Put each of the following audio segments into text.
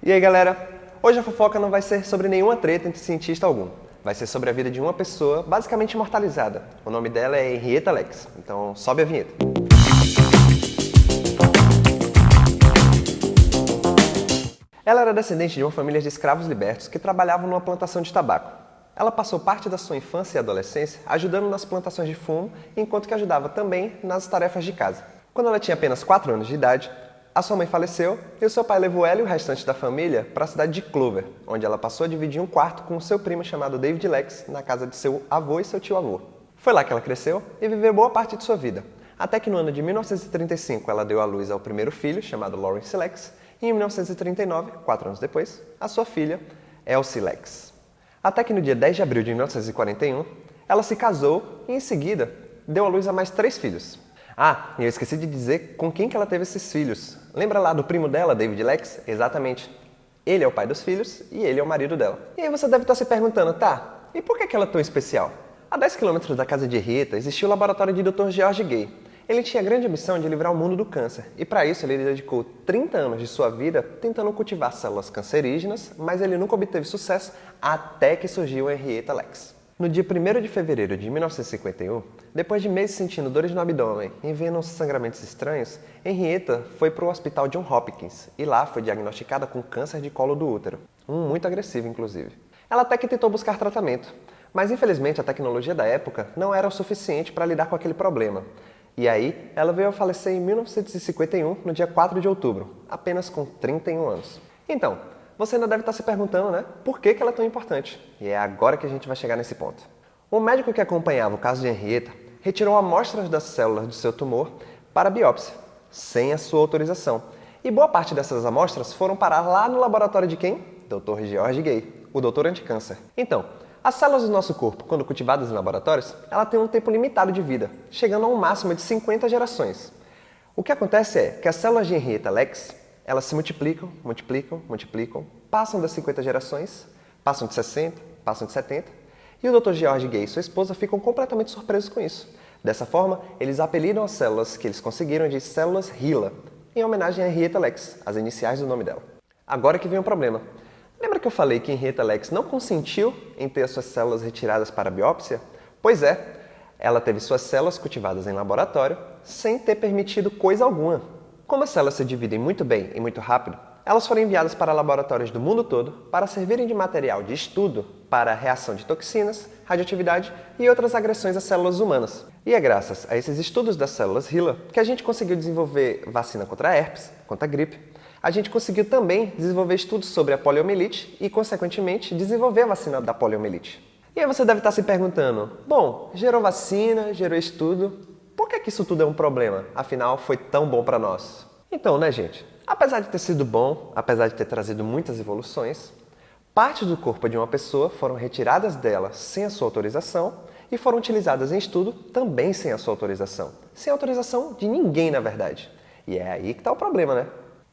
E aí galera, hoje a fofoca não vai ser sobre nenhuma treta entre cientista algum. Vai ser sobre a vida de uma pessoa basicamente imortalizada. O nome dela é Henrietta Lacks. Então sobe a vinheta. Ela era descendente de uma família de escravos libertos que trabalhavam numa plantação de tabaco. Ela passou parte da sua infância e adolescência ajudando nas plantações de fumo, enquanto que ajudava também nas tarefas de casa. Quando ela tinha apenas 4 anos de idade, a sua mãe faleceu e o seu pai levou ela e o restante da família para a cidade de Clover, onde ela passou a dividir um quarto com o seu primo chamado David Lacks na casa de seu avô e seu tio-avô. Foi lá que ela cresceu e viveu boa parte de sua vida, até que no ano de 1935 ela deu à luz ao primeiro filho, chamado Lawrence Lacks, e em 1939, 4 anos depois, a sua filha, Elsie Lacks. Até que no dia 10 de abril de 1941, ela se casou e em seguida deu à luz a mais 3 filhos. Ah, e eu esqueci de dizer com quem que ela teve esses filhos. Lembra lá do primo dela, David Lacks? Exatamente. Ele é o pai dos filhos e ele é o marido dela. E aí você deve estar se perguntando, tá, e por que ela é tão especial? A 10 quilômetros da casa de Henrietta existia o laboratório de Dr. George Gay. Ele tinha a grande missão de livrar o mundo do câncer, e para isso ele dedicou 30 anos de sua vida tentando cultivar células cancerígenas, mas ele nunca obteve sucesso até que surgiu a Henrietta Lacks. No dia 1º de fevereiro de 1951, depois de meses sentindo dores no abdômen e vendo uns sangramentos estranhos, Henrietta foi para o hospital Johns Hopkins e lá foi diagnosticada com câncer de colo do útero, muito agressivo inclusive. Ela até que tentou buscar tratamento, mas infelizmente a tecnologia da época não era o suficiente para lidar com aquele problema. E aí, ela veio a falecer em 1951, no dia 4 de outubro, apenas com 31 anos. Então, você ainda deve estar se perguntando, né, por que ela é tão importante? E é agora que a gente vai chegar nesse ponto. O médico que acompanhava o caso de Henrietta retirou amostras das células do seu tumor para biópsia, sem a sua autorização. E boa parte dessas amostras foram parar lá no laboratório de quem? Dr. George Gay, o doutor anticâncer. Então, as células do nosso corpo, quando cultivadas em laboratórios, ela tem um tempo limitado de vida, chegando a um máximo de 50 gerações. O que acontece é que as células de Henrietta Lacks, elas se multiplicam, passam das 50 gerações, passam de 60, passam de 70, e o Dr. George Gay e sua esposa ficam completamente surpresos com isso. Dessa forma, eles apelidam as células que eles conseguiram de células HeLa, em homenagem a Henrietta Lacks, as iniciais do nome dela. Agora que vem o problema. Lembra que eu falei que Henrietta Lacks não consentiu em ter as suas células retiradas para a biópsia? Pois é, ela teve suas células cultivadas em laboratório sem ter permitido coisa alguma. Como as células se dividem muito bem e muito rápido, elas foram enviadas para laboratórios do mundo todo para servirem de material de estudo para a reação de toxinas, radioatividade e outras agressões às células humanas. E é graças a esses estudos das células HeLa que a gente conseguiu desenvolver vacina contra a herpes, contra a gripe. A gente conseguiu também desenvolver estudos sobre a poliomielite e, consequentemente, desenvolver a vacina da poliomielite. E aí você deve estar se perguntando, bom, gerou vacina, gerou estudo, por que isso tudo é um problema? Afinal, foi tão bom para nós. Então, né, gente? Apesar de ter sido bom, apesar de ter trazido muitas evoluções, partes do corpo de uma pessoa foram retiradas dela sem a sua autorização e foram utilizadas em estudo também sem a sua autorização. Sem autorização de ninguém, na verdade. E é aí que está o problema, né?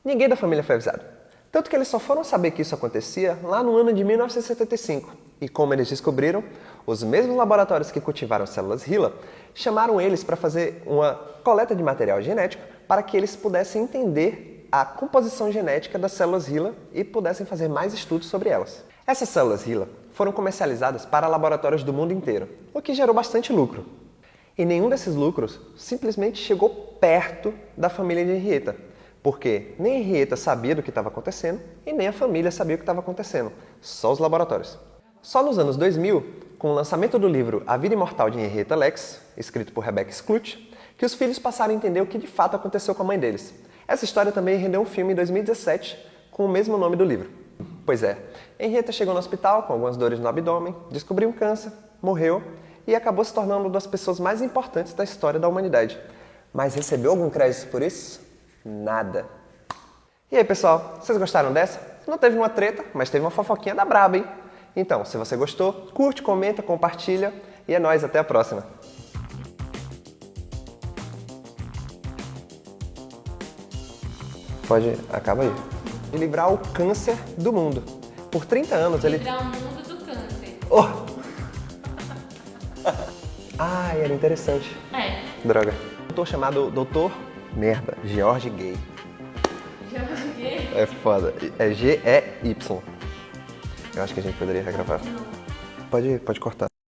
Ninguém da família foi avisado. Tanto que eles só foram saber que isso acontecia lá no ano de 1975. E como eles descobriram, os mesmos laboratórios que cultivaram células HeLa chamaram eles para fazer uma coleta de material genético para que eles pudessem entender a composição genética das células HeLa e pudessem fazer mais estudos sobre elas. Essas células HeLa foram comercializadas para laboratórios do mundo inteiro, o que gerou bastante lucro. E nenhum desses lucros simplesmente chegou perto da família de Henrietta, porque nem Henrietta sabia do que estava acontecendo e nem a família sabia o que estava acontecendo, só os laboratórios. Só nos anos 2000, com o lançamento do livro A Vida Imortal de Henrietta Lacks, escrito por Rebecca Skloot, que os filhos passaram a entender o que de fato aconteceu com a mãe deles. Essa história também rendeu um filme em 2017 com o mesmo nome do livro. Pois é, Henrietta chegou no hospital com algumas dores no abdômen, descobriu um câncer, morreu e acabou se tornando uma das pessoas mais importantes da história da humanidade. Mas recebeu algum crédito por isso? Nada. E aí, pessoal, vocês gostaram dessa? Não teve uma treta, mas teve uma fofoquinha da braba, hein? Então, se você gostou, curte, comenta, compartilha e é nóis, até a próxima. Acaba aí. De livrar o câncer do mundo. Por 30 anos ele... Livrar o mundo do câncer. Oh! Ah, era interessante. É. Droga. Doutor chamado Dr. Merda, George Gay. George Gay? É foda. É G-E-Y. Eu acho que a gente poderia regravar. Pode cortar.